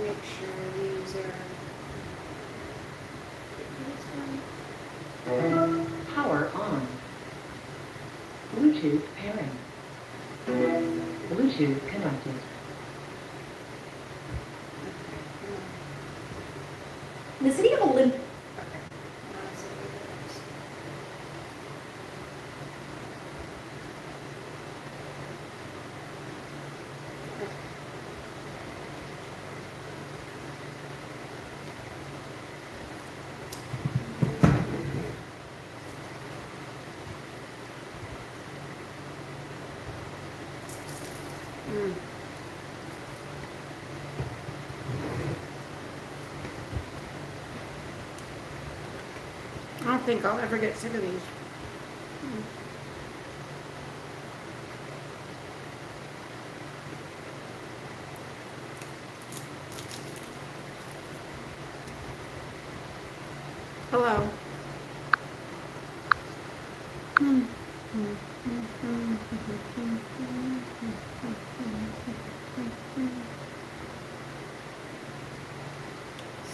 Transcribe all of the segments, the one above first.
make sure these are. Power on. Bluetooth pairing. Bluetooth connected. The city of Olympia. I don't think I'll ever get sick of these. Hello.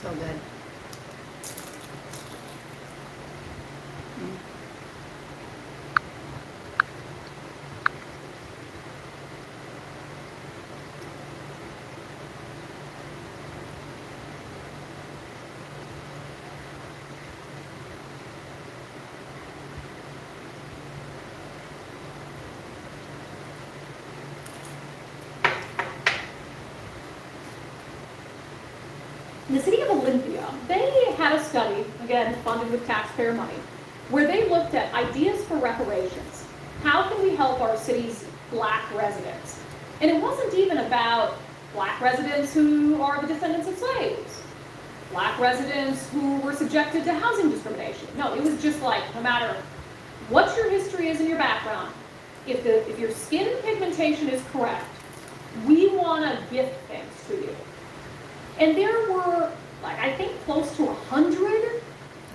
So good. The city of Olympia, they had a study, again, funded with taxpayer money, where they looked at ideas for reparations. How can we help our city's black residents? And it wasn't even about black residents who are the descendants of slaves, black residents who were subjected to housing discrimination. No, it was just like, no matter what your history is in your background, if your skin pigmentation is correct, we want to gift things to you. And there were, like, I think close to 100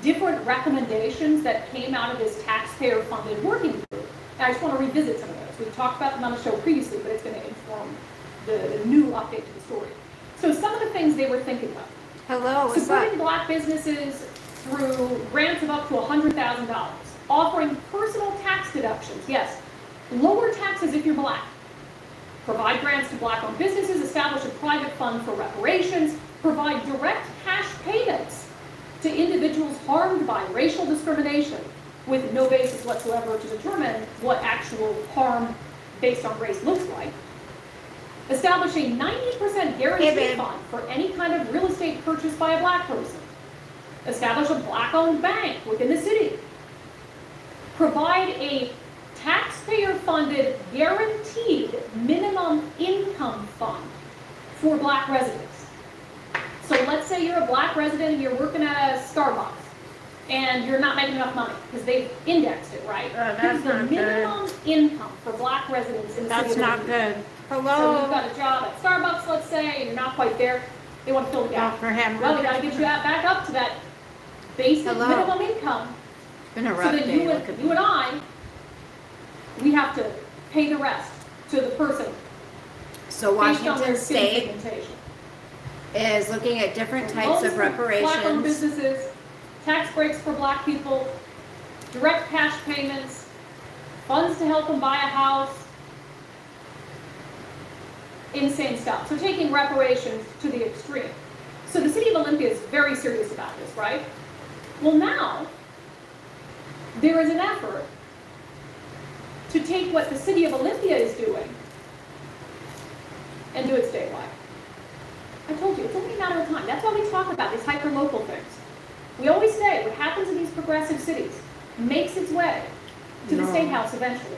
different recommendations that came out of this taxpayer-funded working group. And I just want to revisit some of those. We've talked about them on the show previously, but it's going to inform the new update to the story. So some of the things they were thinking of. Hello, what's Supporting up? black businesses through grants of up to $100,000. Offering personal tax deductions, yes. Lower taxes if you're black. Provide grants to black-owned businesses, establish a private fund for reparations, provide direct cash payments to individuals harmed by racial discrimination with no basis whatsoever to determine what actual harm based on race looks like. Establish a 90% guarantee fund for any kind of real estate purchase by a black person. Establish a black-owned bank within the city. Provide a taxpayer-funded guaranteed minimum income fund for black residents. So let's say you're a black resident and you're working at a Starbucks and you're not making enough money because they've indexed it, right? That's the not minimum income for black residents in the That's city of not Olympia. good. So Hello. you've got a job at Starbucks, let's say, and you're not quite there. They want to fill the Well, gap. for him. Well, we got to get you back up to that basic Hello. minimum income. It's been a So rough then day. you and I, we have to pay the rest to the person So based on their Washington skin State pigmentation. is looking at different types Loans of for black-owned reparations. businesses, tax breaks for black people, direct cash payments, funds to help them buy a house. Insane stuff. So taking reparations to the extreme. So the city of Olympia is very serious about this, right? Well, now there is an effort to take what the city of Olympia is doing and do it statewide. I told you, it's only a matter of time. That's why we talk about these hyper-local things. We always say what happens in these progressive cities makes its way to the State House eventually.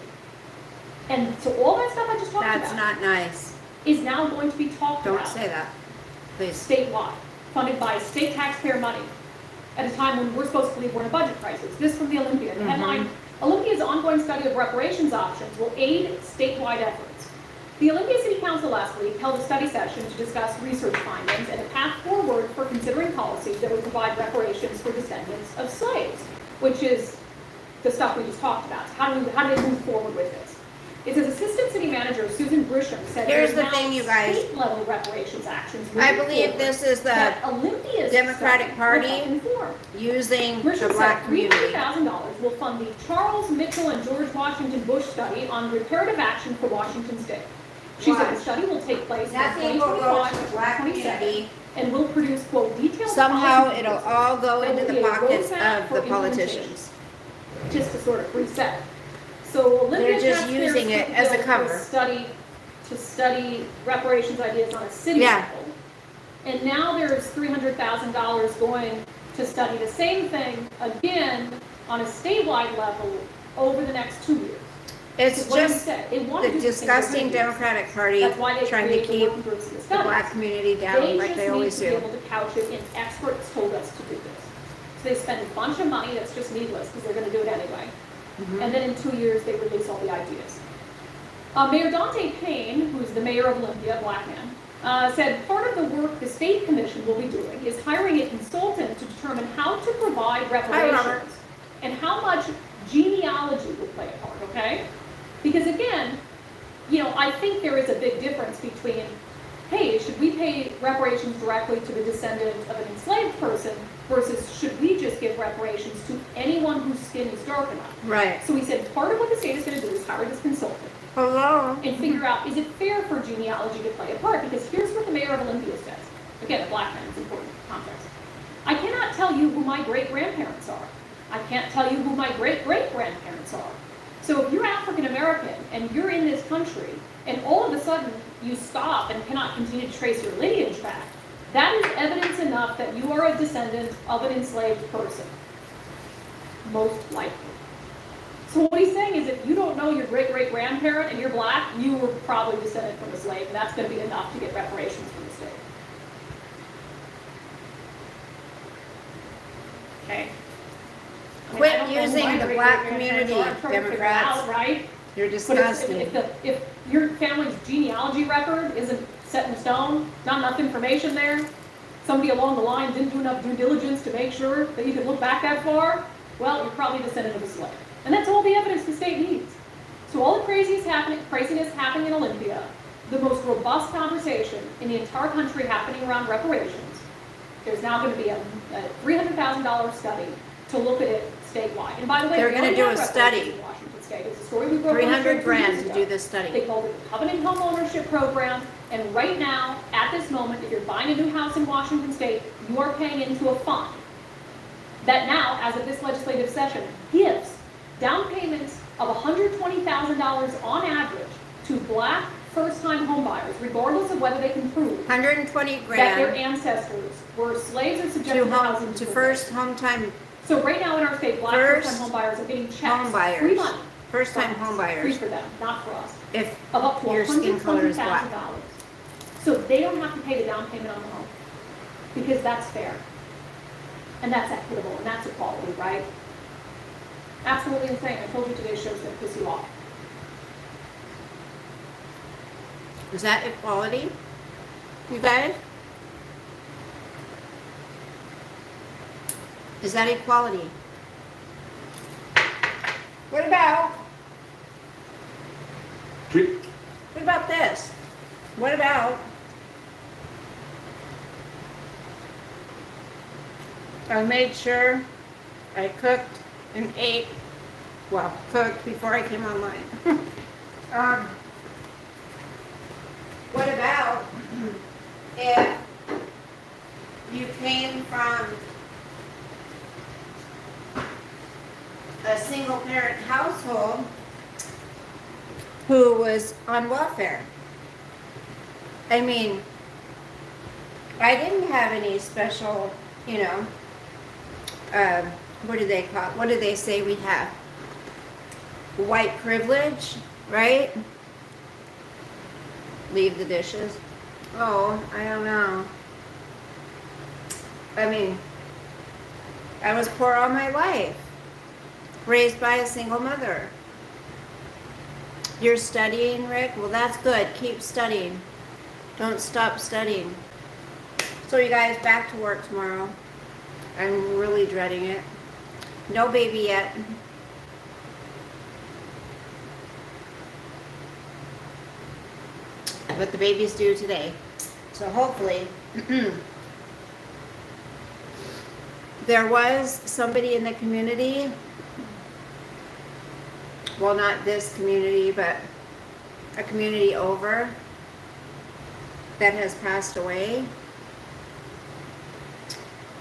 And so all that stuff I just talked That's about not nice. is now going to be talked Don't about say that, please. statewide, funded by state taxpayer money at a time when we're supposed to believe we're in a budget crisis. This from the Olympia. The headline, Olympia's ongoing study of reparations options will aid statewide efforts. The Olympia City Council last week held a study session to discuss research findings and a path forward for considering policies that would provide reparations for descendants of slaves, which is the stuff we just talked about. How do they move forward with this? It says Assistant City Manager Susan Grisham said Here's there's the now thing, you guys. state-level reparations actions. I moving believe forward this is the that Olympia's Democratic study Party will help inform. using the Grisham black said community. $300,000 will fund the Charles Mitchell and George Washington Bush study on reparative action for Washington State. She said the Watch. study will take place in Nothing will go to the 2025 black 2027 community. and will produce, quote, detailed Somehow policy it'll proposals all go that into will the be a pockets roadmap of for the implementation. politicians. Just to sort of reset. So Olympia They're just taxpayers using it put as a together cover. to study reparations ideas on a city Yeah. level. And now there's $300,000 going to study the same thing again on a statewide level over the next 2 years. It's What you just said, they want to the do things disgusting they're gonna do. Democratic Party That's why they trying to create the keep working groups and the the studies. black community down like they always They just need do. to be able to couch it in experts told us to do this. So they spend a bunch of money that's just needless because they're going to do it anyway. Mhm. And then in 2 years, they release all the ideas. Mayor Dante Payne, who's the mayor of Olympia, a black man, said part of the work the state commission will be doing is hiring a consultant to determine how to provide Robert. reparations and how much genealogy will play a part, okay? Because again, you know, I think there is a big difference between, hey, should we pay reparations directly to the descendant of an enslaved person versus should we just give reparations to anyone whose skin is dark enough? Right. So we said part of what the state is going to do is hire this consultant Hello. and figure out, is it fair for genealogy to play a part? Because here's what the mayor of Olympia says. Again, a black man, it's important context. I cannot tell you who my great-grandparents are. I can't tell you who my great-great-grandparents are. So if you're African American and you're in this country and all of a sudden you stop and cannot continue to trace your lineage back, that is evidence enough that you are a descendant of an enslaved person. Most likely. So what he's saying is if you don't know your great-great-grandparent and you're black, you were probably descended from a slave, and that's going to be enough to get reparations from the state. Okay? I mean, I Quit don't know who using my the black great-great-grandparents community, are. I'm trying to figure it out, Democrats. right? You're But disgusting. if your family's genealogy record isn't set in stone, not enough information there, somebody along the line didn't do enough due diligence to make sure that you could look back that far, well, you're probably descendant of a slave. And that's all the evidence the state needs. So all the craziness happening in Olympia, the most robust conversation in the entire country happening around reparations, there's now going to be a $300,000 study to look at it statewide. And by the way, They're we gonna already do have a reparations study. in Washington State. It's a story we broke on the show 300 2 grand years to ago. do this They study. called it the Covenant Home Ownership Program, and right now, at this moment, if you're buying a new house in Washington State, you are paying into a fund that now, as of this legislative session, gives down payments of $120,000 on average to black first-time homebuyers, regardless of whether they can prove 120 that their grand ancestors were slaves or subjected to to housing home, to deferment. first home time, So right now in our state, black First first-time homebuyers are getting checks, home free buyers. money. First time from us, home Free buyers. for them, not for us. If Of up to your skin color is black. $120,000. So they don't have to pay the down payment on the home, because that's fair. And that's equitable, and that's equality, right? Absolutely insane. I told you today's show's gonna piss you off. Is that equality? You guys? Is that equality? What about this? What about I made sure I cooked and ate, well, cooked before I came online. What about if you came from a single parent household who was on welfare? I mean, I didn't have any special, you know, what do they call it? What do they say we have? White privilege, right? Leave the dishes. Oh, I don't know. I mean, I was poor all my life, raised by a single mother. You're studying, Rick? Well, that's good. Keep studying. Don't stop studying. So you guys, back to work tomorrow. I'm really dreading it. No baby yet. but the baby's due today. So hopefully, there was somebody in the community, well, not this community, but a community over, that has passed away.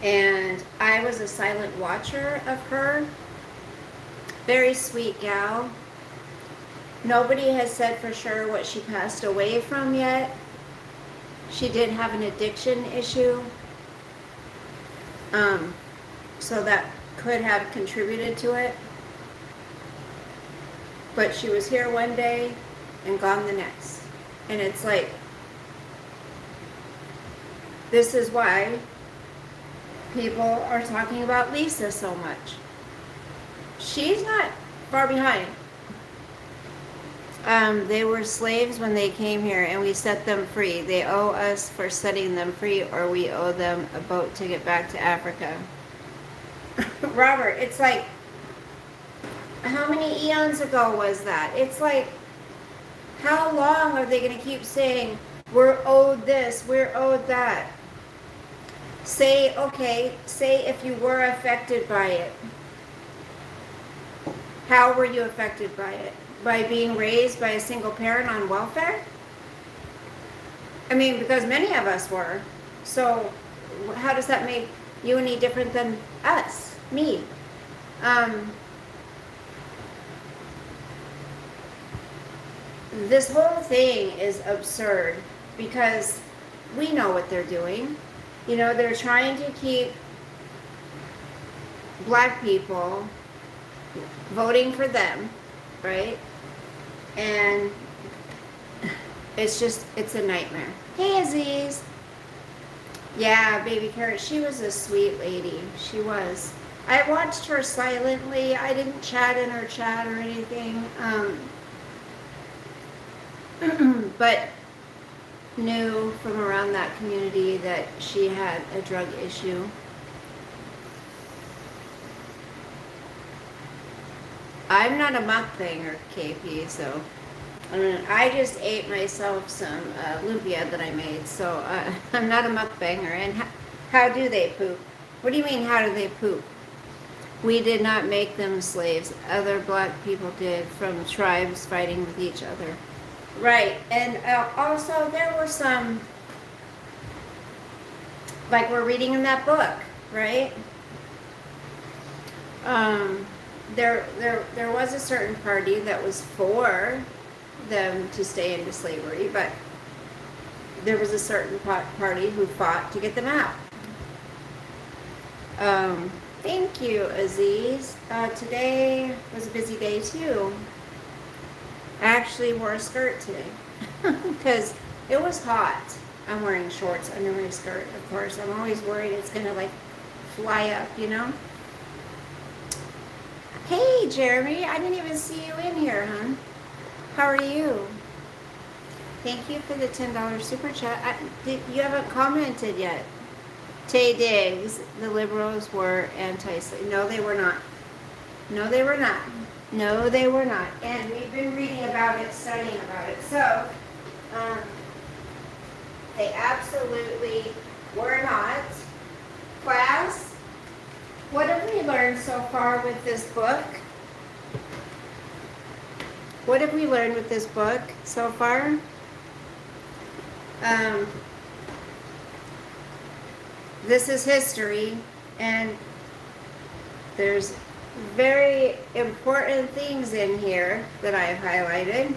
And I was a silent watcher of her. Very sweet gal. Nobody has said for sure what she passed away from yet. She did have an addiction issue. So that could have contributed to it. But she was here one day and gone the next. And it's like, this is why people are talking about Lisa so much. She's not far behind. They were slaves when they came here, and we set them free. They owe us for setting them free, or we owe them a boat to get back to Africa. Robert, it's like, how many eons ago was that? It's like, how long are they going to keep saying, we're owed this, we're owed that? Say, okay, say if you were affected by it. How were you affected by it? By being raised by a single parent on welfare? I mean, because many of us were. So how does that make you any different than us, me? This whole thing is absurd because we know what they're doing. You know, they're trying to keep black people voting for them, right? And it's just, it's a nightmare. Hey, Aziz. Yeah, baby Carrot, she was a sweet lady. She was. I watched her silently. I didn't chat in her chat or anything. But knew from around that community that she had a drug issue. I'm not a mukbanger, KP, so I just ate myself some lumpia that I made, so I'm not a mukbanger. And how do they poop? What do you mean, how do they poop? We did not make them slaves. Other black people did, from tribes fighting with each other. Right, and also there were some, like we're reading in that book, right? There was a certain party that was for them to stay into slavery, but there was a certain party who fought to get them out. Thank you, Aziz. Today was a busy day too. I actually wore a skirt today because it was hot. I'm wearing shorts under my skirt, of course. I'm always worried it's gonna like fly up, you know? Hey, Jeremy, I didn't even see you in here, hon. How are you? Thank you for the $10 super chat. You haven't commented yet. Tay Diggs, the liberals were anti-slave. No, they were not. No, they were not. No, they were not. And we've been reading about it, studying about it. So, they absolutely were not. Class, what have we learned so far with this book? What have we learned with this book so far? This is history, and there's very important things in here that I've highlighted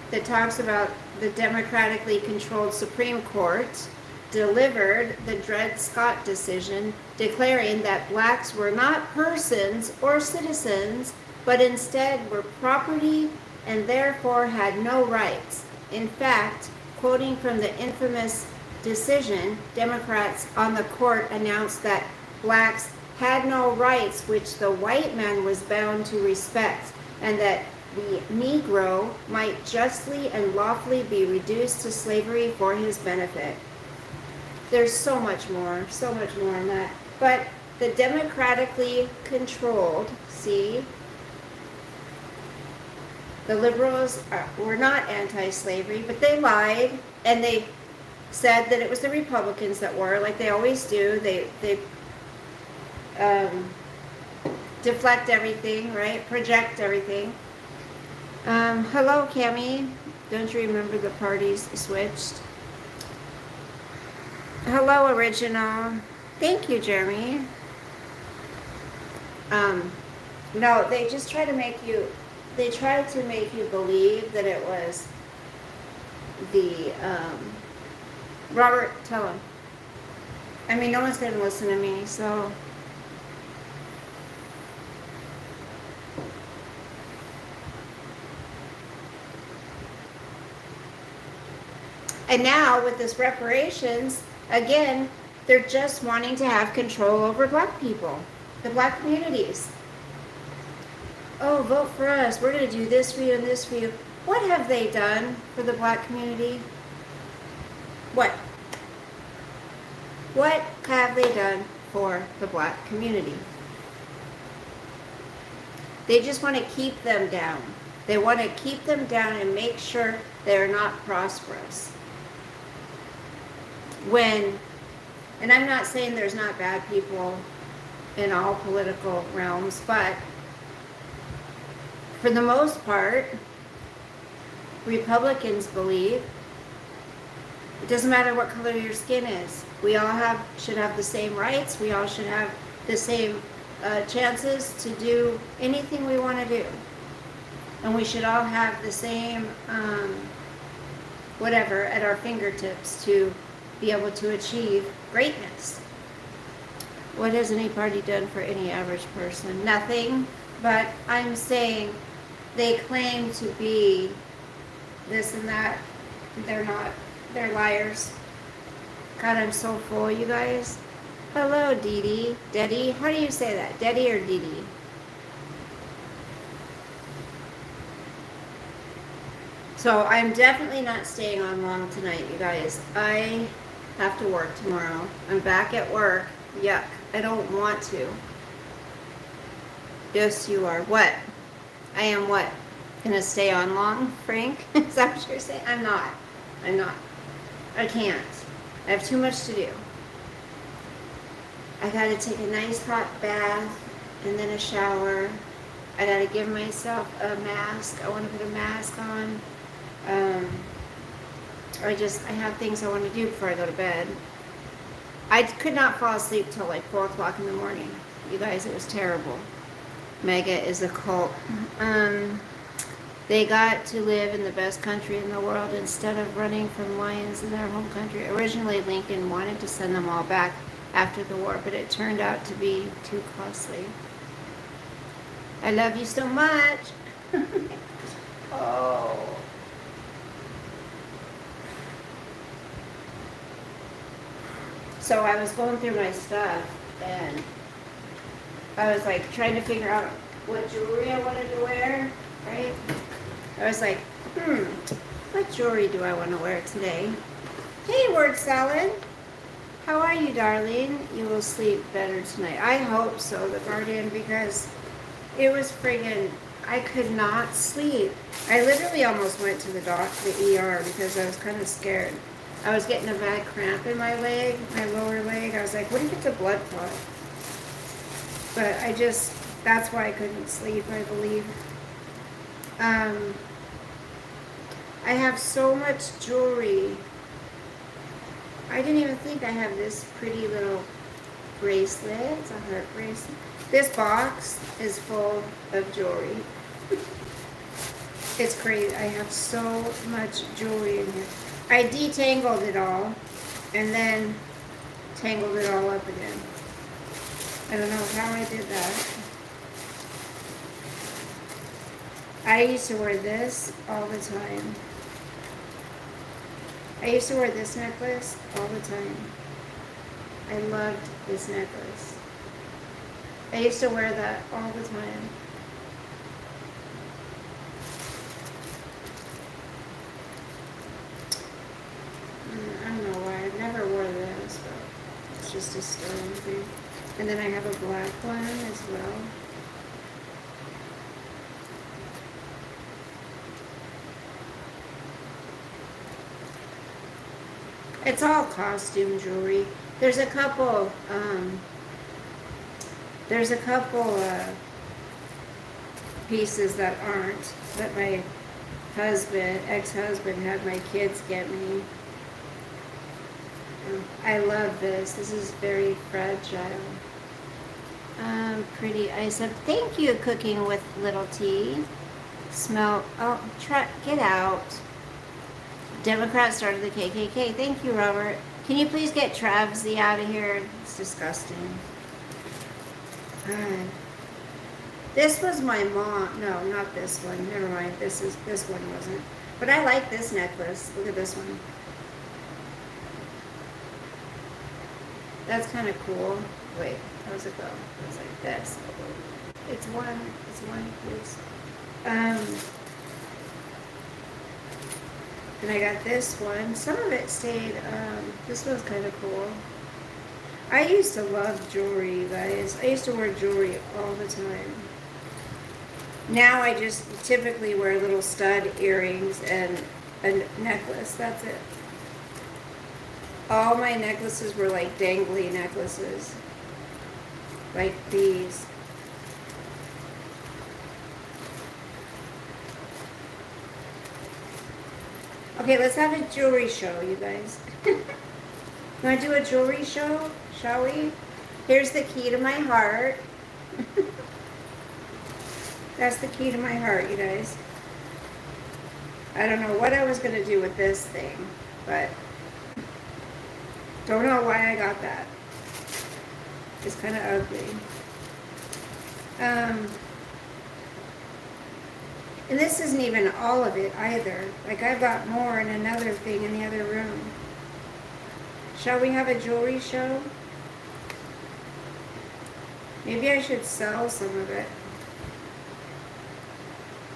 that talks about the democratically controlled Supreme Court delivered the Dred Scott decision declaring that blacks were not persons or citizens, but instead were property and therefore had no rights. In fact, quoting from the infamous decision, Democrats on the court announced that blacks had no rights which the white man was bound to respect, and that the Negro might justly and lawfully be reduced to slavery for his benefit. There's so much more in that. But the democratically controlled, see, The liberals were not anti-slavery, but they lied, and they said that it was the Republicans that were, like they always do. They deflect everything, right? Project everything. Hello, Cammie. Don't you remember the parties switched? Hello, Original. Thank you, Jeremy. No, they just try to make you, they tried to make you believe that it was the, Robert, tell him. I mean, no one's going to listen to me, so. And now with this reparations, again, they're just wanting to have control over black people, the black communities. Oh, vote for us. We're going to do this for you and this for you. What have they done for the black community? What? What have they done for the black community? They just want to keep them down. They want to keep them down and make sure they're not prosperous. And I'm not saying there's not bad people in all political realms, but for the most part, Republicans believe it doesn't matter what color your skin is. We all should have the same rights. We all should have the same chances to do anything we want to do. And we should all have the same whatever at our fingertips to be able to achieve greatness. What has any party done for any average person? Nothing. But I'm saying they claim to be this and that. They're not. They're liars. God, I'm so full, you guys. Hello, Dee Dee. Deddy? How do you say that? Deddy or Dee Dee? So I'm definitely not staying on long tonight, you guys. I have to work tomorrow. I'm back at work. Yuck. I don't want to. Yes, you are. What? I am what? Gonna stay on long, Frank? Is that what you're saying? I'm not. I'm not. I can't. I have too much to do. I gotta take a nice hot bath and then a shower. I gotta give myself a mask. I want to put a mask on. I have things I want to do before I go to bed. I could not fall asleep till like 4 o'clock in the morning. You guys, it was terrible. Mega is a cult. They got to live in the best country in the world instead of running from lions in their home country. Originally, Lincoln wanted to send them all back after the war, but it turned out to be too costly. I love you so much. Oh. So I was going through my stuff, and I was like trying to figure out what jewelry I wanted to wear, right? I was like, what jewelry do I want to wear today? Hey, word salad. How are you, darling? You will sleep better tonight. I hope so, the Guardian, because it was friggin', I could not sleep. I literally almost went to the ER because I was kind of scared. I was getting a bad cramp in my leg, my lower leg. I was like, what if it's a blood clot? But that's why I couldn't sleep, I believe. I have so much jewelry. I didn't even think I have this pretty little bracelet. It's a heart bracelet. This box is full of jewelry. It's crazy. I have so much jewelry in here. I detangled it all and then tangled it all up again. I don't know how I did that. I used to wear this all the time. I used to wear this necklace all the time. I loved this necklace. I used to wear that all the time. I don't know why. I never wore this, but it's just a sterling thing. And then I have a black one as well. It's all costume jewelry. There's a couple, pieces that aren't, that my ex-husband had my kids get me. I love this. This is very fragile. Pretty. I said, thank you, Cooking with Little T. Smell. Oh, get out. Democrat started the KKK. Thank you, Robert. Can you please get Travsy out of here? It's disgusting. This was my mom. No, not this one. Never mind. This one wasn't. But I like this necklace. Look at this one. That's kind of cool. Wait, how's it go? It's like this. It's one, please. And I got this one. Some of it stayed, this one's kind of cool. I used to love jewelry, you guys. I used to wear jewelry all the time. Now I just typically wear little stud earrings and a necklace. That's it. All my necklaces were like dangly necklaces. Like these. Okay, let's have a jewelry show, you guys. Want to do a jewelry show? Shall we? Here's the key to my heart. That's the key to my heart, you guys. I don't know what I was going to do with this thing, but don't know why I got that. It's kind of ugly. And this isn't even all of it either. Like I've got more in another thing in the other room. Shall we have a jewelry show? Maybe I should sell some of it.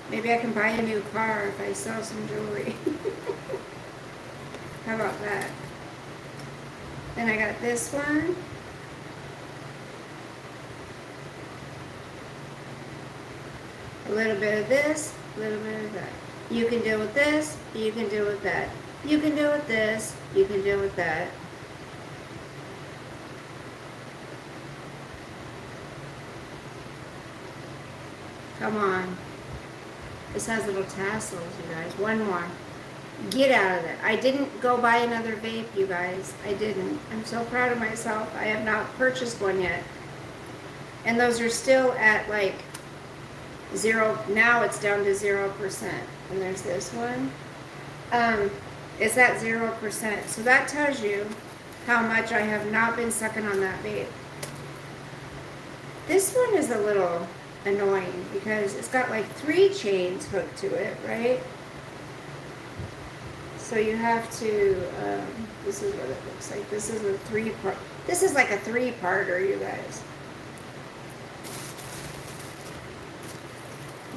Maybe I can buy a new car if I sell some jewelry. How about that? Then I got this one. A little bit of this, a little bit of that. You can deal with this, you can deal with that. You can deal with this, you can deal with that. Come on. This has little tassels, you guys. One more. Get out of there. I didn't go buy another vape, you guys. I didn't. I'm so proud of myself. I have not purchased one yet. And those are still at like 0. Now it's down to 0%. And there's this one. It's at 0%. So that tells you how much I have not been sucking on that vape. This one is a little annoying because it's got like 3 chains hooked to it, right? So you have to, this is what it looks like. This is a 3-part, this is like a 3-parter, you guys.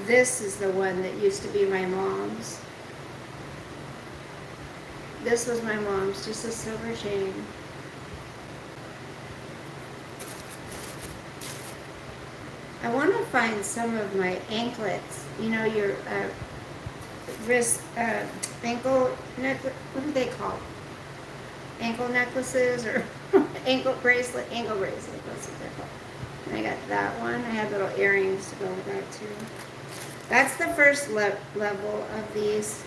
This is the one that used to be my mom's. This was my mom's, just a silver chain. I want to find some of my anklets. You know, your wrist, ankle necklace. What are they called? Ankle necklaces or ankle bracelet? Ankle bracelet. That's what they're called. And I got that one. I had little earrings to go with that too. That's the first level of these.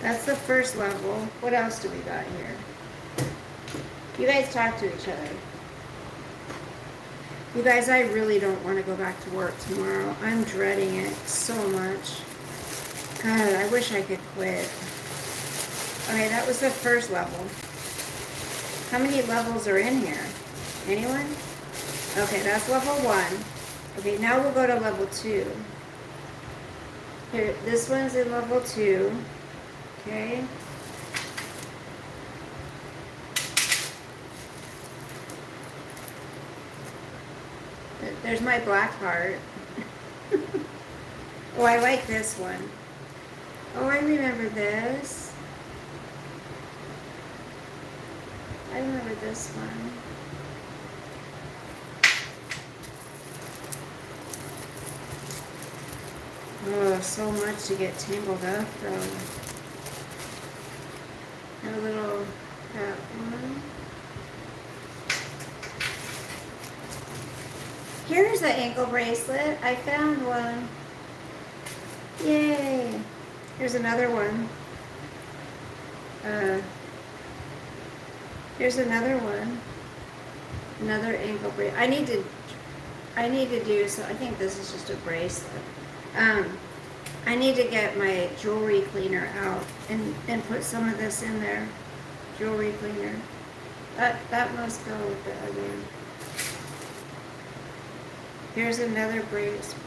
That's the first level. What else do we got here? You guys talk to each other. You guys, I really don't want to go back to work tomorrow. I'm dreading it so much. God, I wish I could quit. Okay, that was the first level. How many levels are in here? Anyone? Okay, that's level 1. Okay, now we'll go to level 2. Here, this one's in level 2. Okay. There's my black heart. Oh, I like this one. Oh, I remember this. I remember this one. Oh, so much to get tangled up from. a little that one. Here's the ankle bracelet. I found one. Yay! Here's another one. Here's another one. Another ankle bracelet. I need to do so. I think this is just a bracelet. I need to get my jewelry cleaner out and put some of this in there. Jewelry cleaner. That must go with the other. Here's another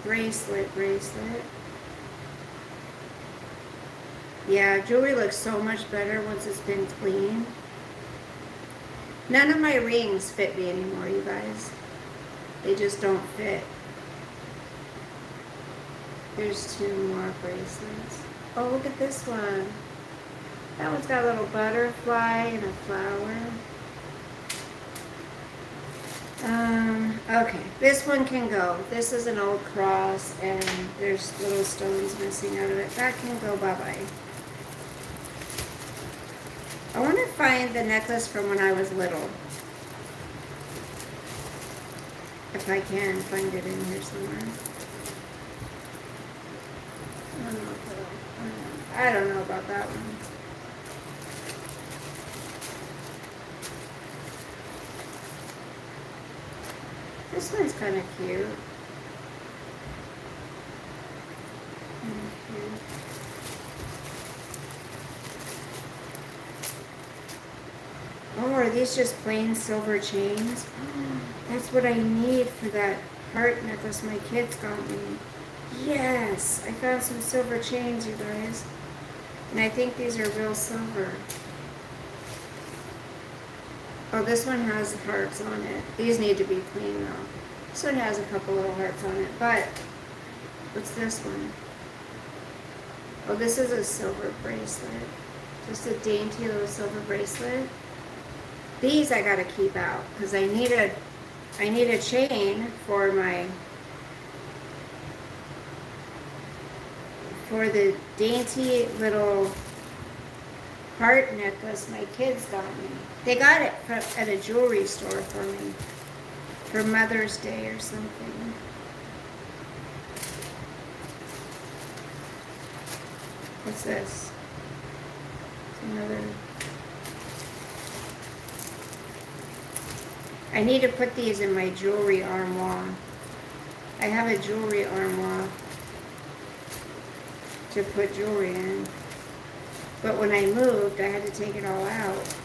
bracelet. Yeah, jewelry looks so much better once it's been cleaned. None of my rings fit me anymore, you guys. They just don't fit. There's 2 more bracelets. Oh, look at this one. That one's got a little butterfly and a flower. Okay, this one can go. This is an old cross and there's little stones missing out of it. That can go bye-bye. I want to find the necklace from when I was little. If I can find it in here somewhere. I don't know about that one. This one's kind of cute. Oh, are these just plain silver chains? That's what I need for that heart necklace my kids got me. Yes, I found some silver chains, you guys. And I think these are real silver. Oh, this one has hearts on it. These need to be clean though. This one has a couple little hearts on it, but what's this one? Oh, this is a silver bracelet. Just a dainty little silver bracelet. These I gotta keep out because I need a chain for the dainty little heart necklace my kids got me. They got it at a jewelry store for me for Mother's Day or something. What's this? It's another. I need to put these in my jewelry armoire. I have a jewelry armoire to put jewelry in. But when I moved, I had to take it all out.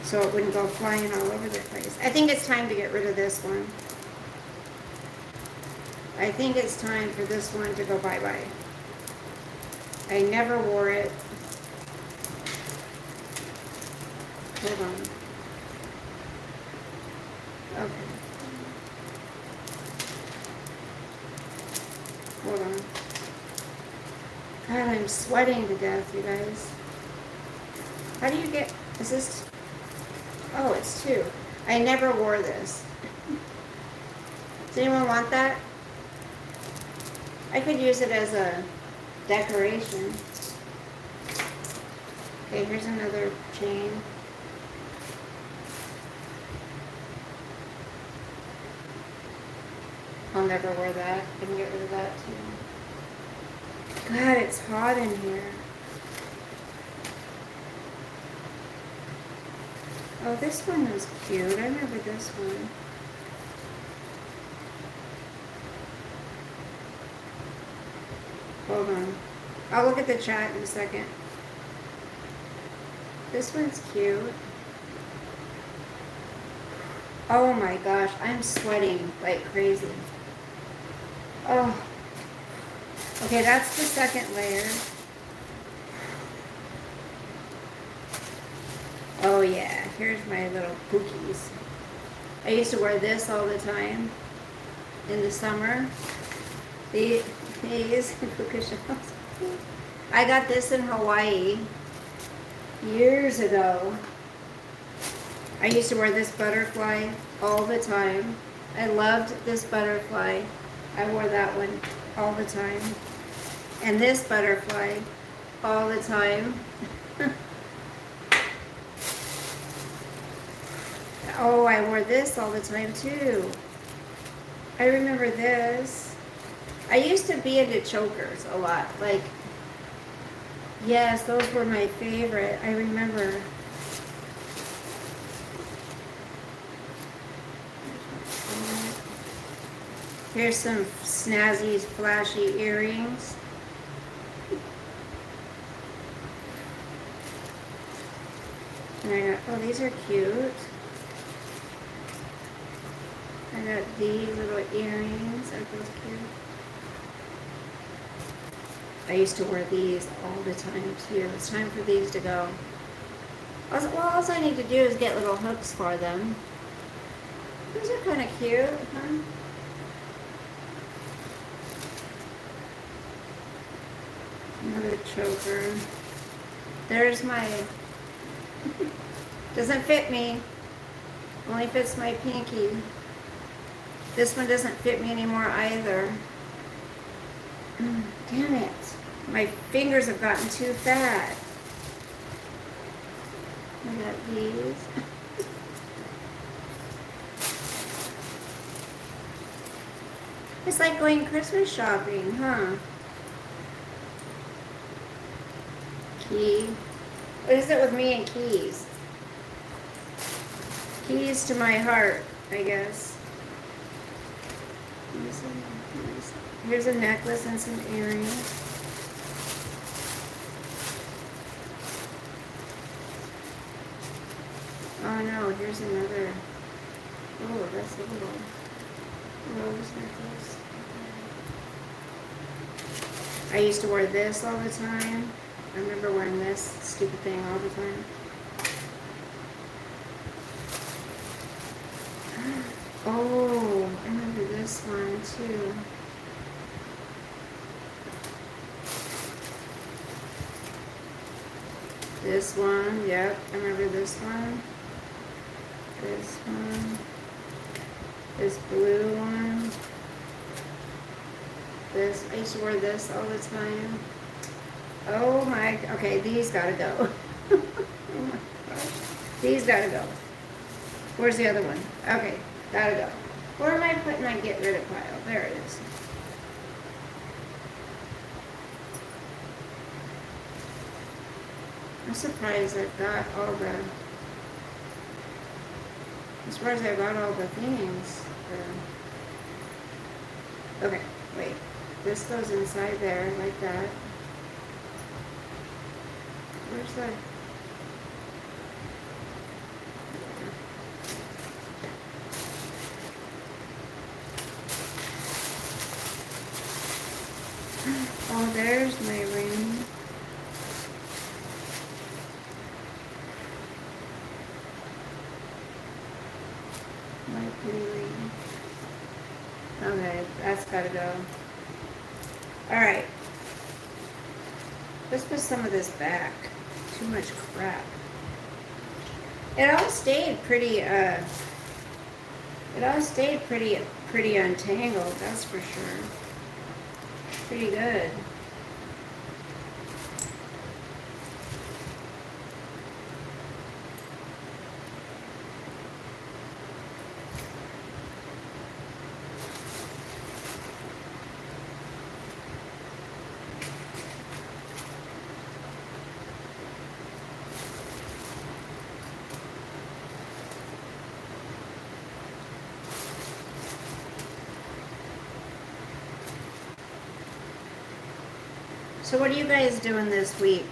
So it wouldn't go flying all over the place. I think it's time to get rid of this one. I think it's time for this one to go bye-bye. I never wore it. Hold on. Okay. Hold on. God, I'm sweating to death, you guys. How do you get, is this, oh, it's 2. I never wore this. Does anyone want that? I could use it as a decoration. Okay, here's another chain. I'll never wear that. I can get rid of that too. God, it's hot in here. Oh, this one was cute. I remember this one. Hold on. I'll look at the chat in a second. This one's cute. Oh my gosh, I'm sweating like crazy. Oh. Okay, that's the second layer. Oh yeah, here's my little cookies. I used to wear this all the time in the summer. These cookie shells. I got this in Hawaii years ago. I used to wear this butterfly all the time. I loved this butterfly. I wore that one all the time. And this butterfly all the time. Oh, I wore this all the time too. I remember this. I used to be into chokers a lot. Like, yes, those were my favorite. I remember. Here's some snazzy, flashy earrings. And I got, oh, these are cute. I got these little earrings. Aren't those cute? I used to wear these all the time too. It's time for these to go. Well, all I need to do is get little hooks for them. These are kind of cute, huh? Another choker. There's my, doesn't fit me. Only fits my pinky. This one doesn't fit me anymore either. Damn it. My fingers have gotten too fat. I got these. It's like going Christmas shopping, huh? Key. What is it with me and keys? Keys to my heart, I guess. Here's a necklace and some earrings. Oh no, here's another. Oh, that's a little rose necklace. I used to wear this all the time. I remember wearing this stupid thing all the time. Oh, I remember this one too. This one, yep, I remember this one. This one. This blue one. This, I used to wear this all the time. Oh my, okay, these gotta go. Oh my gosh. These gotta go. Where's the other one? Okay, gotta go. Where am I putting my get rid of pile? There it is. I'm surprised I've got all the, I'm surprised I got all the things. Okay, wait. This goes inside there like that. Where's the... Oh, there's my ring. My pretty ring. Okay, that's gotta go. Alright. Let's put some of this back. Too much crap. It all stayed pretty, pretty untangled, that's for sure. Pretty good. So what are you guys doing this week?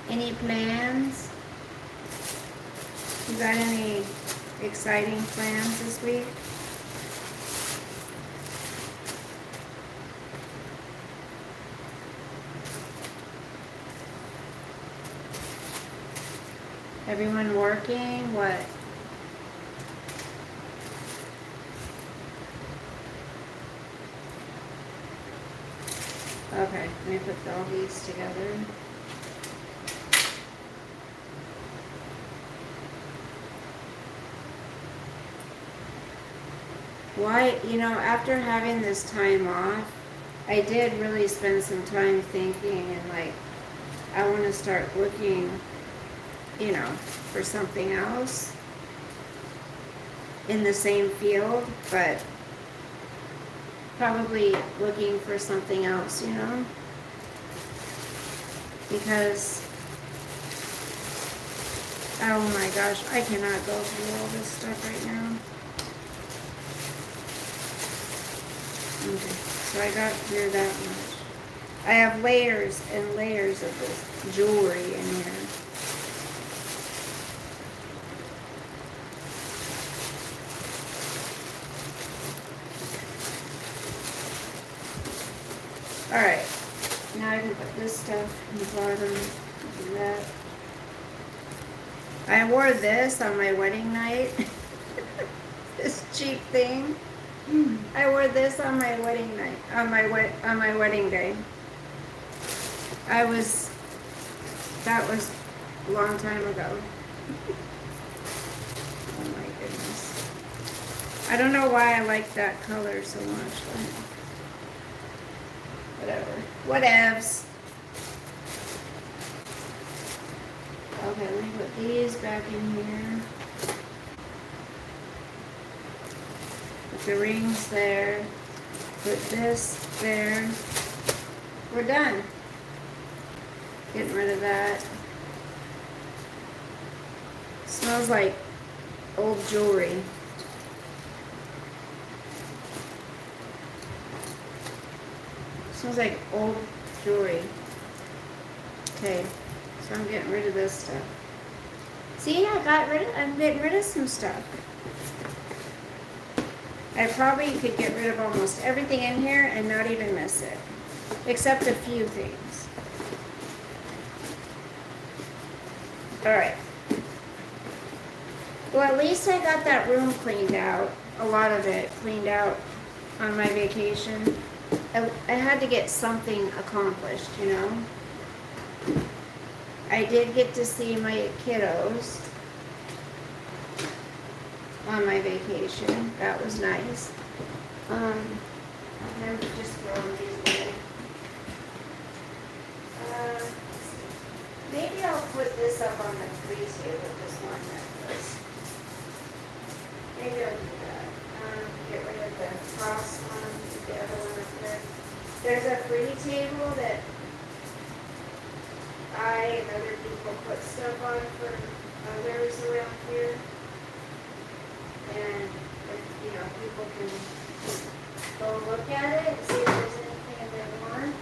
Any plans? You got any exciting plans this week? Everyone working? What? Okay, let me put all these together. Why, you know, after having this time off, I did really spend some time thinking and like, I want to start looking, you know, for something else. in the same field, but probably looking for something else, you know? Because, oh my gosh, I cannot go through all this stuff right now. Okay, so I got through that much. I have layers and layers of this jewelry in here. Alright, now I can put this stuff in the bottom, do that. I wore this on my wedding night. This cheap thing. I wore this on my wedding night, on my wedding day. That was a long time ago. Oh my goodness. I don't know why I like that color so much. Whatever. Whatevs. Okay, let me put these back in here. Put the rings there. Put this there. We're done. Getting rid of that. Smells like old jewelry. Smells like old jewelry. Okay, so I'm getting rid of this stuff. See, I'm getting rid of some stuff. I probably could get rid of almost everything in here and not even miss it. Except a few things. Alright. Well, at least I got that room cleaned out. A lot of it cleaned out on my vacation. I had to get something accomplished, you know. I did get to see my kiddos on my vacation. That was nice. I'm just throwing these away. Maybe I'll put this up on the free table, this one necklace. Maybe I'll do that. Get rid of the cross one, the other one up there. There's a free table that I and other people put stuff on for others around here. And, you know, people can go look at it and see if there's anything they want.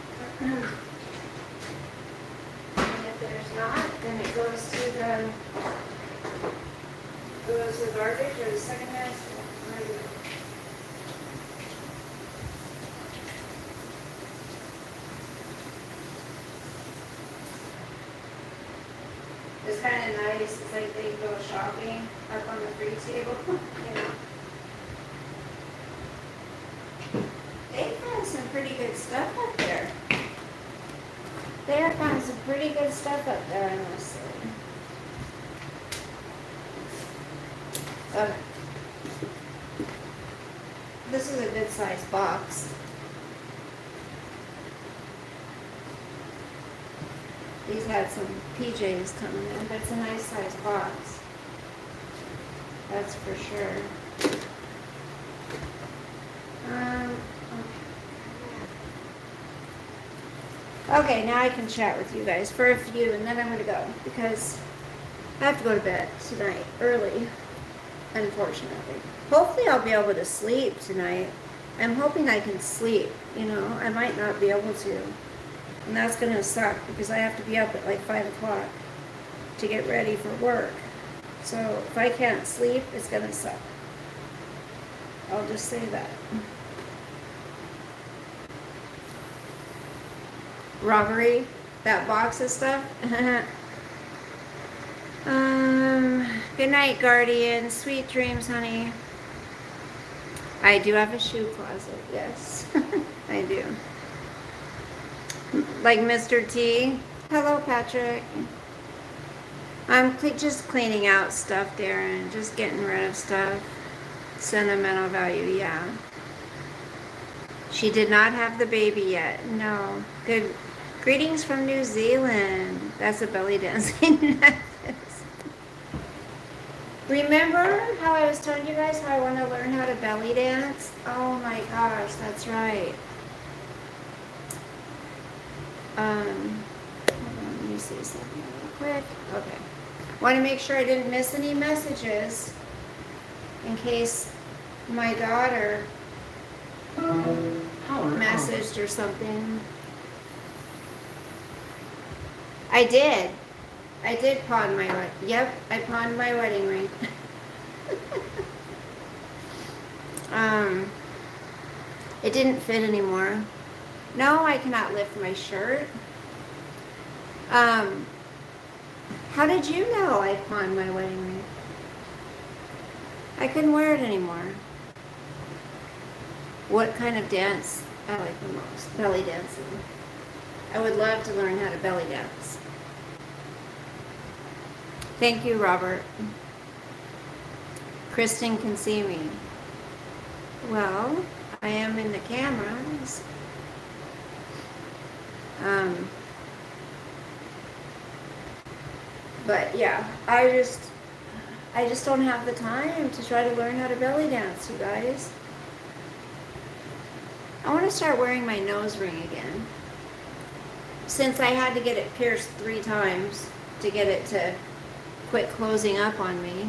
And if there's not, then it goes to the garbage or the secondhand store. It's kind of nice. It's like they go shopping up on the free table, you know. They've found some pretty good stuff up there. They have found some pretty good stuff up there, I must say. Okay. This is a good sized box. These had some PJs coming in, but it's a nice sized box. That's for sure. Okay, now I can chat with you guys for a few, and then I'm gonna go because I have to go to bed tonight early, unfortunately. Hopefully I'll be able to sleep tonight. I'm hoping I can sleep, you know. I might not be able to. And that's going to suck because I have to be up at like 5 o'clock to get ready for work. So if I can't sleep, it's going to suck. I'll just say that. Robbery, that box of stuff. Good night, Guardian. Sweet dreams, honey. I do have a shoe closet, yes. I do. Like Mr. T. Hello, Patrick. I'm just cleaning out stuff, Darren. Just getting rid of stuff. Sentimental value, yeah. She did not have the baby yet. No. Good. Greetings from New Zealand. That's a belly dancing necklace. Remember how I was telling you guys how I want to learn how to belly dance? Oh my gosh, that's right. Hold on, let me see something real quick. Okay. Want to make sure I didn't miss any messages in case my daughter messaged or something. I did pawn my wedding. Yep, I pawned my wedding ring. It didn't fit anymore. No, I cannot lift my shirt. How did you know I pawned my wedding ring? I couldn't wear it anymore. What kind of dance I like the most? Belly dancing. I would love to learn how to belly dance. Thank you, Robert. Kristen can see me. Well, I am in the cameras. But yeah, I just don't have the time to try to learn how to belly dance, you guys. I want to start wearing my nose ring again. Since I had to get it pierced 3 times to get it to quit closing up on me.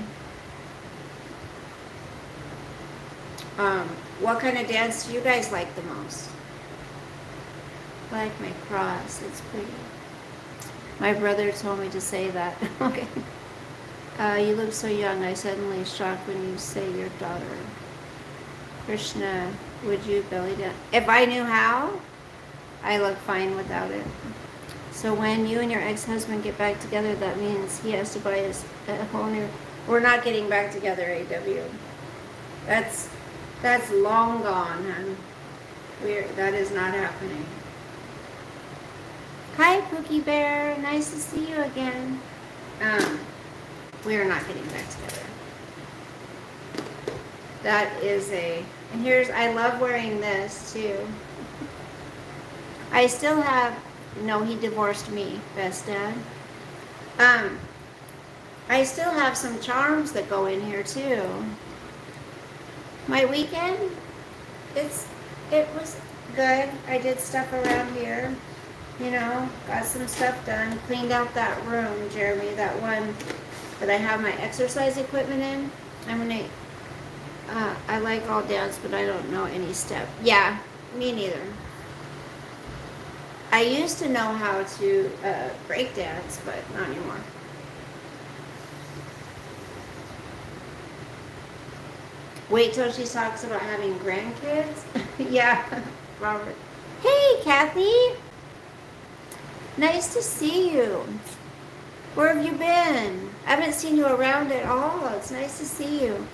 What kind of dance do you guys like the most? I like my cross, it's pretty. My brother told me to say that. Okay. You look so young, I suddenly shocked when you say your daughter. Krishna, would you belly dance? If I knew how, I look fine without it. So when you and your ex-husband get back together, that means he has to buy us a whole new... We're not getting back together, AW. That's long gone, hon. That is not happening. Hi, Pookie Bear. Nice to see you again. We are not getting back together. That is a... And here's... I love wearing this, too. I still have... No, he divorced me, best dad. I still have some charms that go in here, too. My weekend, it was good. I did stuff around here. You know, got some stuff done. Cleaned out that room, Jeremy, that one that I have my exercise equipment in. I like all dance, but I don't know any step. Yeah, me neither. I used to know how to break dance, but not anymore. Wait till she talks about having grandkids. Yeah, Robert. Hey, Kathy. Nice to see you. Where have you been? I haven't seen you around at all. It's nice to see you.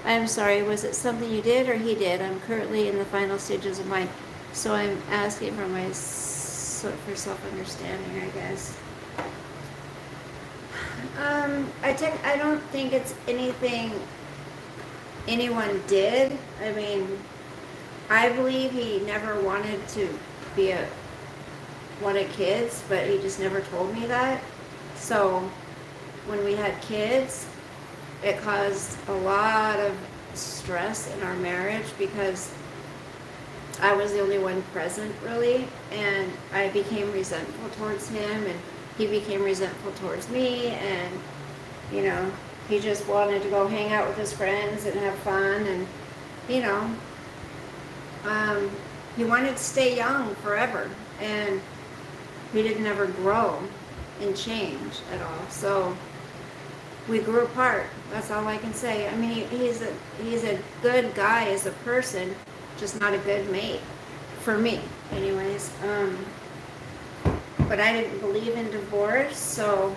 I'm sorry, was it something you did or he did? I'm currently in the final stages of mine, so I'm asking for for self-understanding, I guess. I don't think it's anything anyone did. I mean, I believe he never wanted to be wanted kids, but he just never told me that. So when we had kids, it caused a lot of stress in our marriage because I was the only one present, really, and I became resentful towards him, and he became resentful towards me, and, you know, he just wanted to go hang out with his friends and have fun, and, you know, he wanted to stay young forever, and we didn't ever grow and change at all, so we grew apart. That's all I can say. I mean, he's a good guy as a person, just not a good mate for me, anyways. But I didn't believe in divorce, so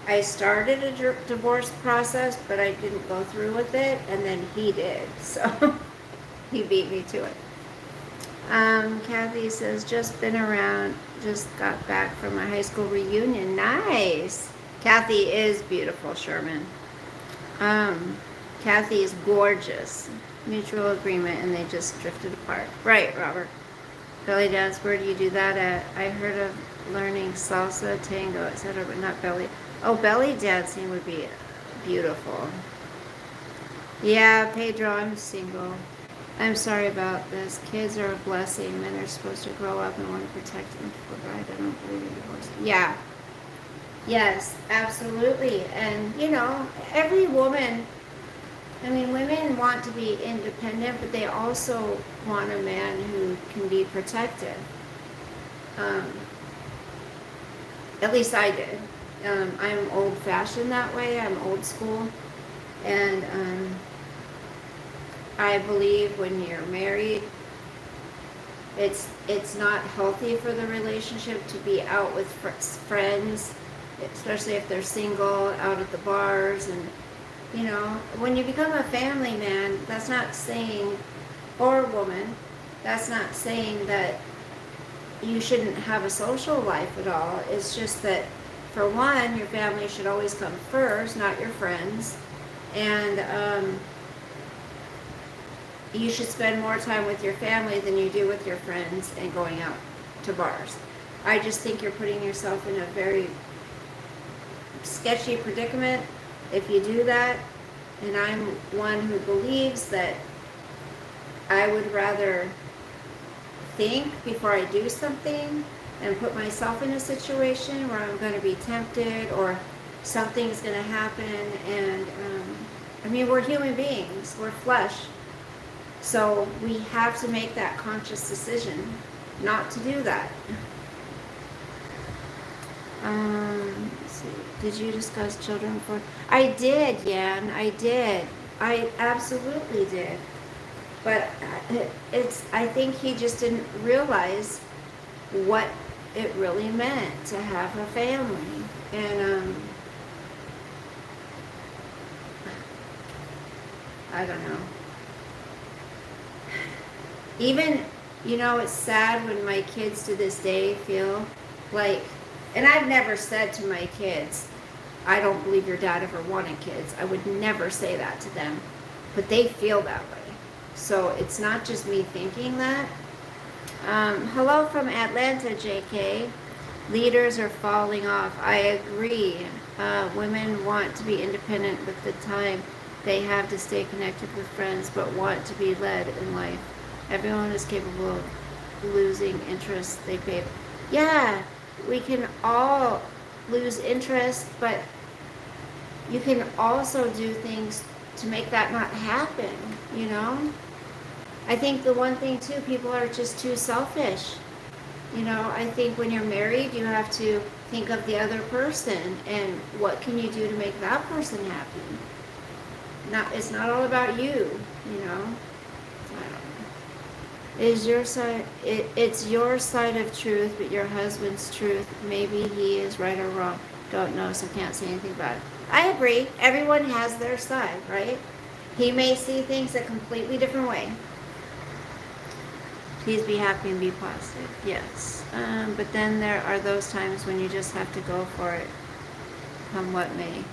I started a divorce process, but I didn't go through with it, and then he did, so he beat me to it. Kathy says, just been around, just got back from a high school reunion. Nice. Kathy is beautiful, Sherman. Kathy is gorgeous. Mutual agreement, and they just drifted apart. Right, Robert. Belly dance, where do you do that at? I heard of learning salsa, tango, etc., but not belly. Oh, belly dancing would be beautiful. Yeah, Pedro, I'm single. I'm sorry about this. Kids are a blessing. Men are supposed to grow up and want to protect and provide. I don't believe in divorce. Yeah. Yes, absolutely. And, you know, every woman, I mean, women want to be independent, but they also want a man who can be protective. At least I did. I'm old-fashioned that way. I'm old school. And I believe when you're married, it's not healthy for the relationship to be out with friends, especially if they're single, out at the bars. And, you know, when you become a family man, that's not saying, or woman, that's not saying that you shouldn't have a social life at all. It's just that, for one, your family should always come first, not your friends. And you should spend more time with your family than you do with your friends and going out to bars. I just think you're putting yourself in a very sketchy predicament if you do that. And I'm one who believes that I would rather think before I do something and put myself in a situation where I'm going to be tempted or something's going to happen. And I mean, we're human beings, we're flesh, so we have to make that conscious decision not to do that. Let's see. Did you discuss children before? I did, Yan. I did. I absolutely did. But I think he just didn't realize what it really meant to have a family. And I don't know. Even, you know, it's sad when my kids to this day feel like, and I've never said to my kids, I don't believe your dad ever wanted kids. I would never say that to them. But they feel that way. So it's not just me thinking that. Hello from Atlanta, JK. Leaders are falling off. I agree. Women want to be independent with the time they have to stay connected with friends, but want to be led in life. Everyone is capable of losing interest they pay. Yeah, we can all lose interest, but you can also do things to make that not happen, you know? I think the one thing too, people are just too selfish. You know, I think when you're married, you have to think of the other person and what can you do to make that person happy. It's not all about you, you know? I don't know. Is your side, it's your side of truth, but your husband's truth, maybe he is right or wrong. Don't know, so can't say anything about it. I agree. Everyone has their side, right? He may see things a completely different way. Please be happy and be positive. Yes. But then there are those times when you just have to go for it, come what may.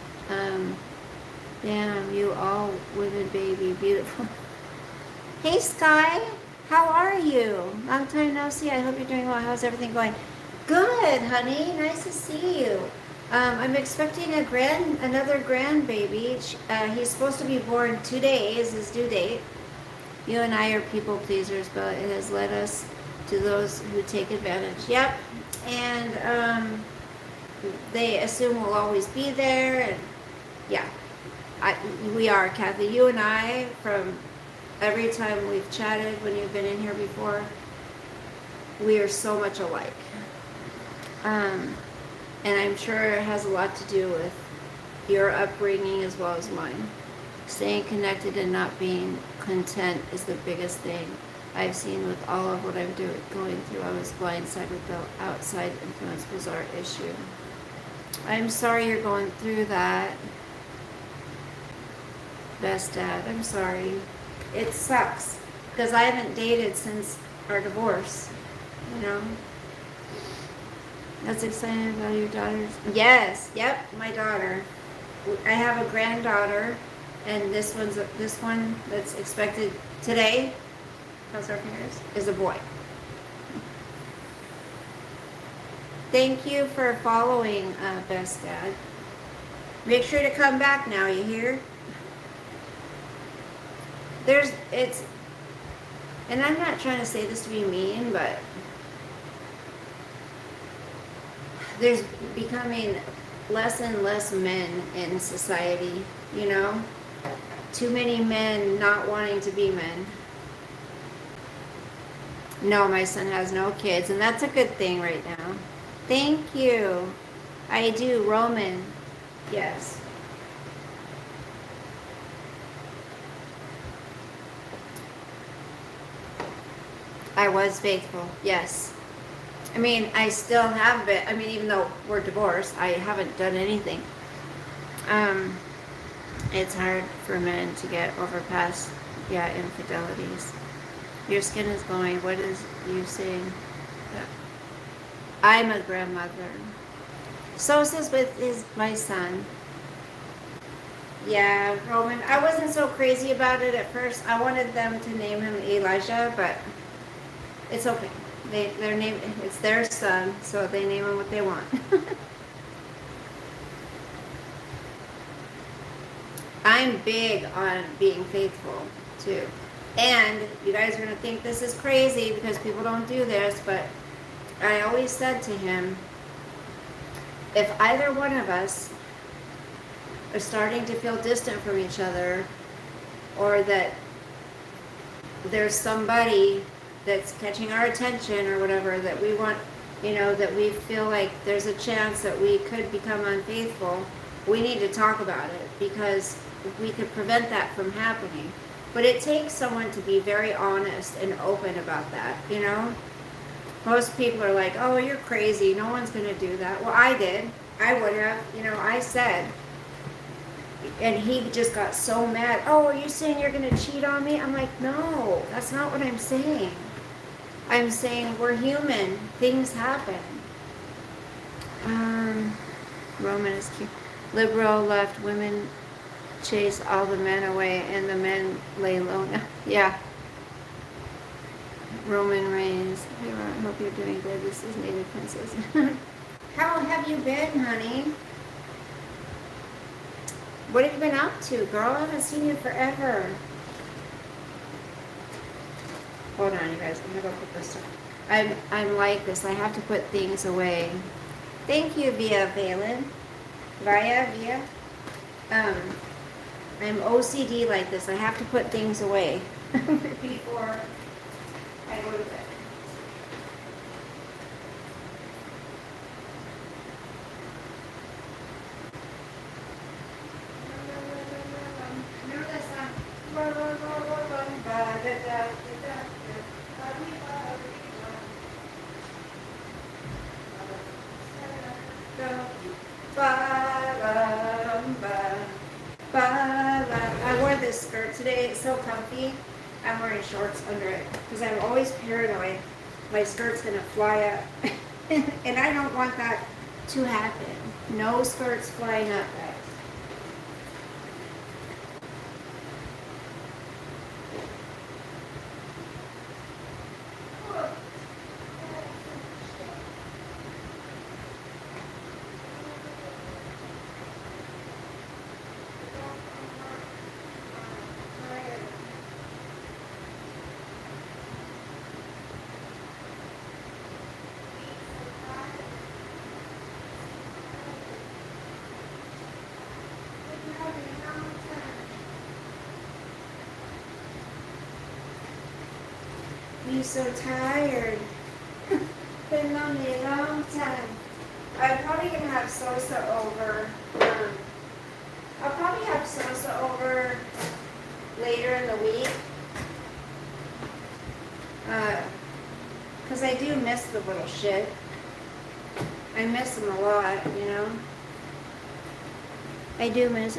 Damn, you all women, baby, beautiful. Hey, Sky. How are you? Long time no see. I hope you're doing well. How's everything going? Good, honey. Nice to see you. I'm expecting another grandbaby. He's supposed to be born today, is his due date. You and I are people pleasers, but it has led us to those who take advantage. Yep. And they assume we'll always be there. And yeah, we are, Kathy. You and I, from every time we've chatted when you've been in here before, we are so much alike. And I'm sure it has a lot to do with your upbringing as well as mine. Staying connected and not being content is the biggest thing I've seen with all of what I'm going through. I was blindsided with the outside influence, bizarre issue. I'm sorry you're going through that. Best dad, I'm sorry. It sucks because I haven't dated since our divorce, you know. That's exciting about your daughters. Yes, yep, my daughter. I have a granddaughter, and this one that's expected today, cross our fingers, is a boy. Thank you for following, Best Dad. Make sure to come back now, you hear? And I'm not trying to say this to be mean, but there's becoming less and less men in society, you know? Too many men not wanting to be men. No, my son has no kids, and that's a good thing right now. Thank you. I do, Roman. Yes. I was faithful, yes. I mean, I still have been. I mean, even though we're divorced, I haven't done anything. It's hard for men to get over past, infidelities. Your skin is glowing. What is you saying? I'm a grandmother. So says my son. Yeah, Roman. I wasn't so crazy about it at first. I wanted them to name him Elijah, but it's okay. It's their son, so they name him what they want. I'm big on being faithful too. And you guys are gonna think this is crazy because people don't do this, but I always said to him, if either one of us are starting to feel distant from each other, or that there's somebody that's catching our attention or whatever, that we want, that we feel like there's a chance that we could become unfaithful, we need to talk about it because we could prevent that from happening. But it takes someone to be very honest and open about that, Most people are like, oh, you're crazy. No one's going to do that. Well, I did. I would have. I said. And he just got so mad. Oh, are you saying you're going to cheat on me? I'm like, no, that's not what I'm saying. I'm saying we're human. Things happen. Roman is cute. Liberal left, women chase all the men away and the men lay low now. Yeah. Roman Reigns. Hey, Ron, I hope you're doing good. This is Native Princess. How have you been, honey? What have you been up to, girl? I haven't seen you forever. Hold on, you guys. I'm gonna go put this stuff. I'm like this. I have to put things away. Thank you, Via. I'm OCD like this. I have to put things away before I go to bed. Remember that song? I wore this skirt today. It's so comfy. I'm wearing shorts under it because I'm always paranoid my skirt's gonna fly up, and I don't want that to happen. No skirts flying up, guys. I'm so tired. Been on me a long time. I'm probably gonna have Sosa over. I'll probably have Sosa over later in the week. Cause I do miss the little shit. I miss him a lot, I do miss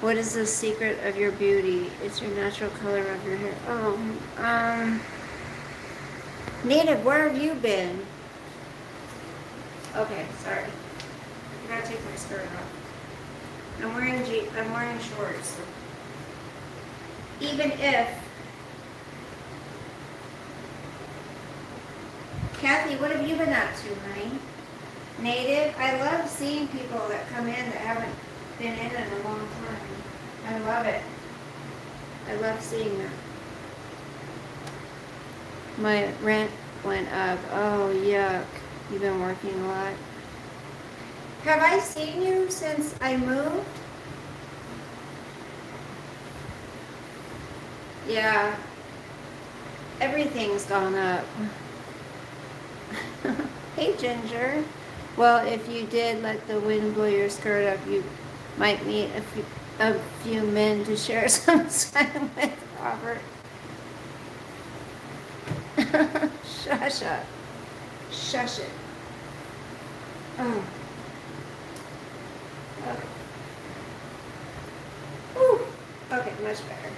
What is the secret of your beauty? It's your natural color of your hair. Oh, Native, where have you been? Okay, sorry. I gotta take my skirt off. I'm wearing shorts. Even if Kathy, what have you been up to, honey? native. I love seeing people that come in that haven't been in a long time. I love it. I love seeing that. My rent went up. Oh, yuck. You've been working a lot. Have I seen you since I moved? Yeah. Everything's gone up. Hey, Ginger. Well, if you did let the wind blow your skirt up, you might meet a few men to share some time with, Robert. Shush up. Shush it. Oh. Okay. Whew. Okay, much better.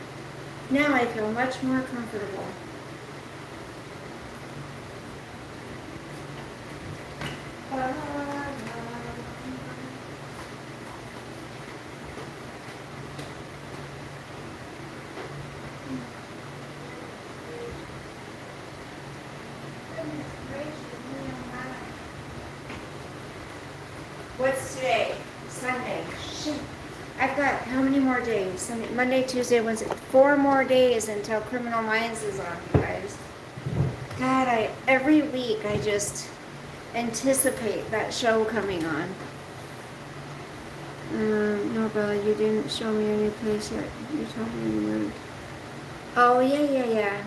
Now I feel much more comfortable. What's today? Sunday. Shit. I've got how many more days? Sunday, Monday, Tuesday, Wednesday. 4 more days until Criminal Minds is on, you guys. God, every week I just anticipate that show coming on. No, Bella, you didn't show me any place yet. You told me you moved. Oh, yeah.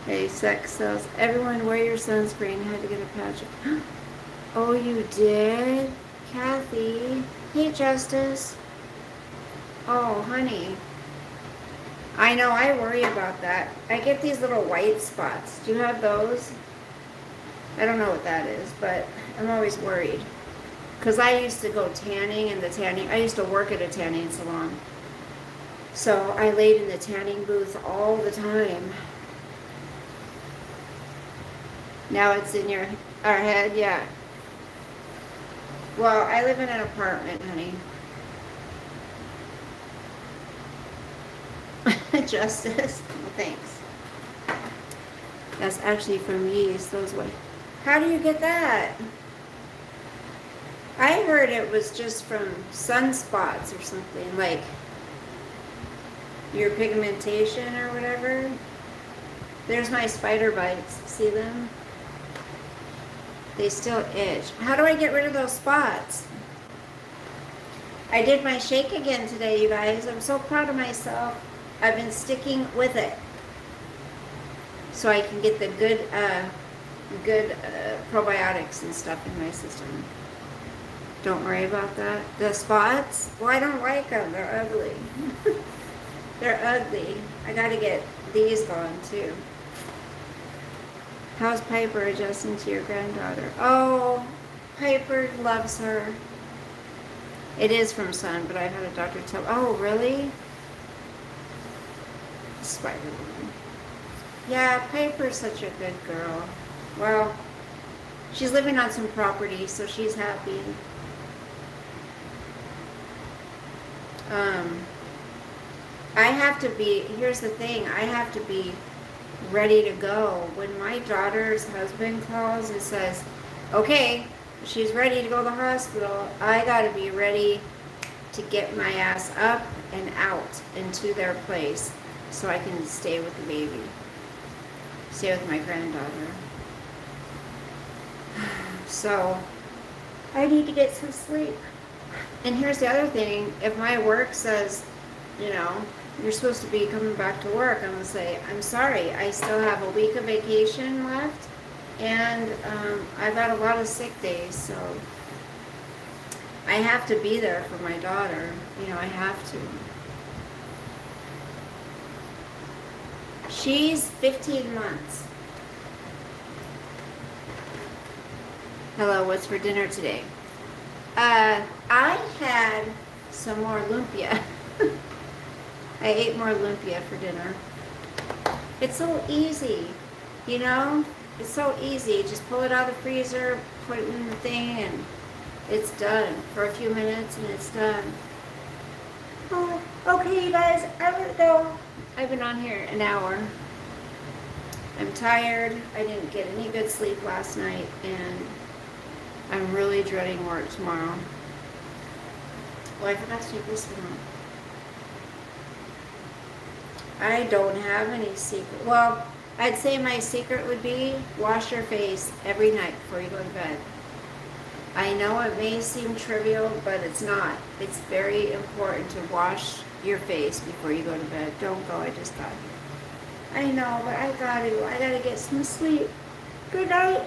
Hey, sex sells. Everyone wear your sunscreen. Had to get a patch. Oh, you did? Kathy. Hey, Justice. Oh, honey. I know, I worry about that. I get these little white spots. Do you have those? I don't know what that is, but I'm always worried. Because I used to go tanning I used to work at a tanning salon. So I laid in the tanning booth all the time. Now it's in our head, yeah. Well, I live in an apartment, honey. Justice. Well, thanks. That's actually from yeast, those way. How do you get that? I heard it was just from sunspots or something, like your pigmentation or whatever. There's my spider bites. See them? They still itch. How do I get rid of those spots? I did my shake again today, you guys. I'm so proud of myself. I've been sticking with it so I can get the good probiotics and stuff in my system. Don't worry about that. The spots, well, I don't like them. They're ugly. They're ugly. I gotta get these gone too. How's Piper adjusting to your granddaughter? Oh, Piper loves her. It is from Sun, but I've had a doctor tell. Oh, really? Spider-Woman. Yeah, Piper's such a good girl. Well, she's living on some property, so she's happy. I have to be, here's the thing, I have to be ready to go. When my daughter's husband calls and says, okay, she's ready to go to the hospital, I gotta be ready to get my ass up and out into their place so I can stay with the baby. Stay with my granddaughter. So, I need to get some sleep. And here's the other thing, if my work says, you know, you're supposed to be coming back to work, I'm going to say, I'm sorry, I still have a week of vacation left, and I've had a lot of sick days, so I have to be there for my daughter. You know, I have to. She's 15 months. Hello, what's for dinner today? I had some more lumpia. I ate more lumpia for dinner. It's so easy, you know? It's so easy. Just pull it out of the freezer, put it in the thing, and it's done. For a few minutes, and it's done. Oh, okay, you guys, I'm gonna go. I've been on here an hour. I'm tired. I didn't get any good sleep last night, and I'm really dreading work tomorrow. Well, I forgot to take this one off. I don't have any secret. Well, I'd say my secret would be wash your face every night before you go to bed. I know it may seem trivial, but it's not. It's very important to wash your face before you go to bed. Don't go, I just got here. I know, but I gotta get some sleep. Good night.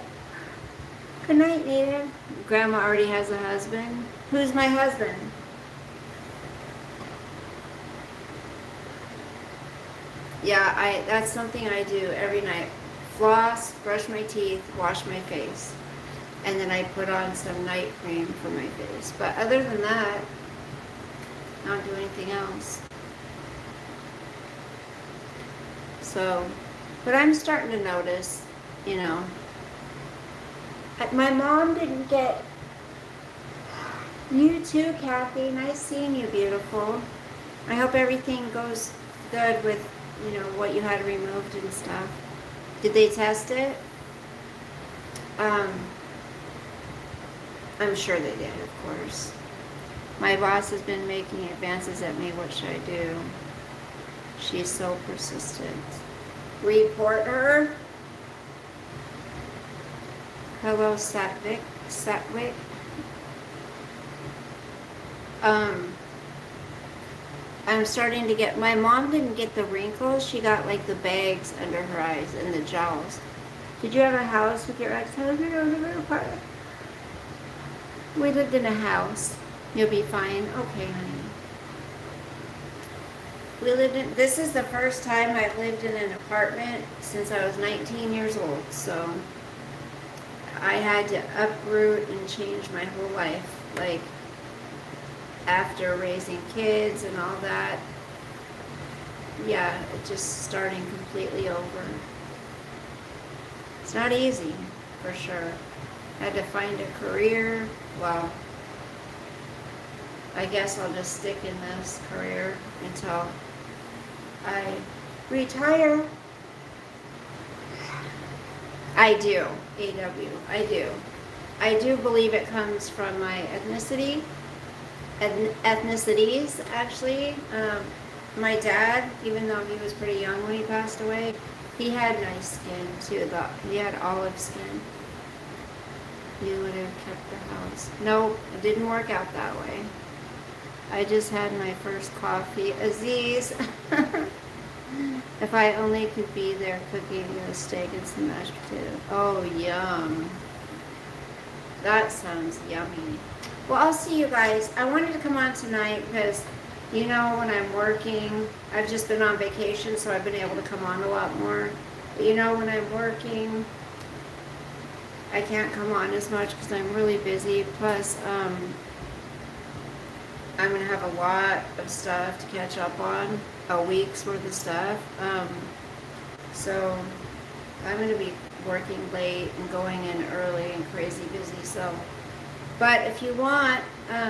Good night, Native. Grandma already has a husband. Who's my husband? Yeah, that's something I do every night. Floss, brush my teeth, wash my face. And then I put on some night cream for my face. But other than that, I don't do anything else. So, but I'm starting to notice, you know. My mom didn't get... You too, Kathy. Nice seeing you, beautiful. I hope everything goes good with, you know, what you had removed and stuff. Did they test it? I'm sure they did, of course. My boss has been making advances at me. What should I do? She's so persistent. Report her. Hello, Satvic. I'm starting to get, my mom didn't get the wrinkles. She got like the bags under her eyes and the jowls. Did you have a house with your ex-husband or live in an apartment? We lived in a house. You'll be fine. Okay, honey. This is the first time I've lived in an apartment since I was 19 years old. So I had to uproot and change my whole life. Like, after raising kids and all that, yeah, it just starting completely over. It's not easy, for sure. Had to find a career. Well, I guess I'll just stick in this career until I retire. I do, AW, I do. I do believe it comes from my ethnicities, actually. My dad, even though he was pretty young when he passed away, he had nice skin too. He had olive skin. You would have kept the house. Nope, it didn't work out that way. I just had my first coffee. Aziz, if I only could be there cooking a steak and some mashed potatoes. Oh, yum. That sounds yummy. Well, I'll see you guys. I wanted to come on tonight because, you know, when I'm working, I've just been on vacation, so I've been able to come on a lot more. But, you know, when I'm working, I can't come on as much because I'm really busy. Plus, I'm going to have a lot of stuff to catch up on, a week's worth of stuff. So I'm going to be working late and going in early and crazy busy. So, but if you want,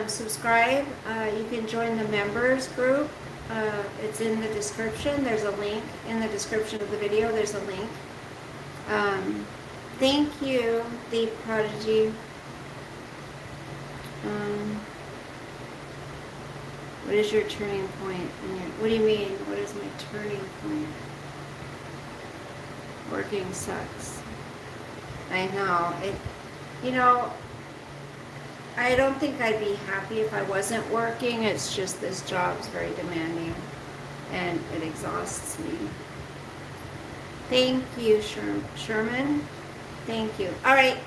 subscribe. You can join the members group. It's in the description. There's a link in the description of the video. There's a link. Thank you, the Prodigy. What is your turning point? What do you mean? What is my turning point? Working sucks. I know. You know, I don't think I'd be happy if I wasn't working. It's just this job's very demanding and it exhausts me. Thank you, Sherman. Thank you. All right.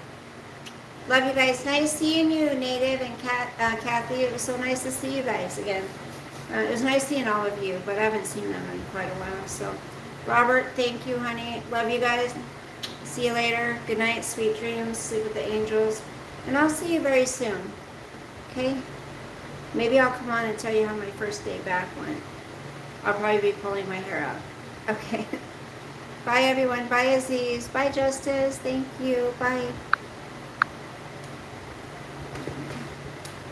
Love you guys. Nice seeing you, Native and Kathy. It was so nice to see you guys again. It was nice seeing all of you, but I haven't seen them in quite a while. So, Robert, thank you, honey. Love you guys. See you later. Good night. Sweet dreams. Sleep with the angels. And I'll see you very soon. Okay? Maybe I'll come on and tell you how my first day back went. I'll probably be pulling my hair out. Okay. Bye, everyone. Bye, Aziz. Bye, Justice. Thank you. Bye.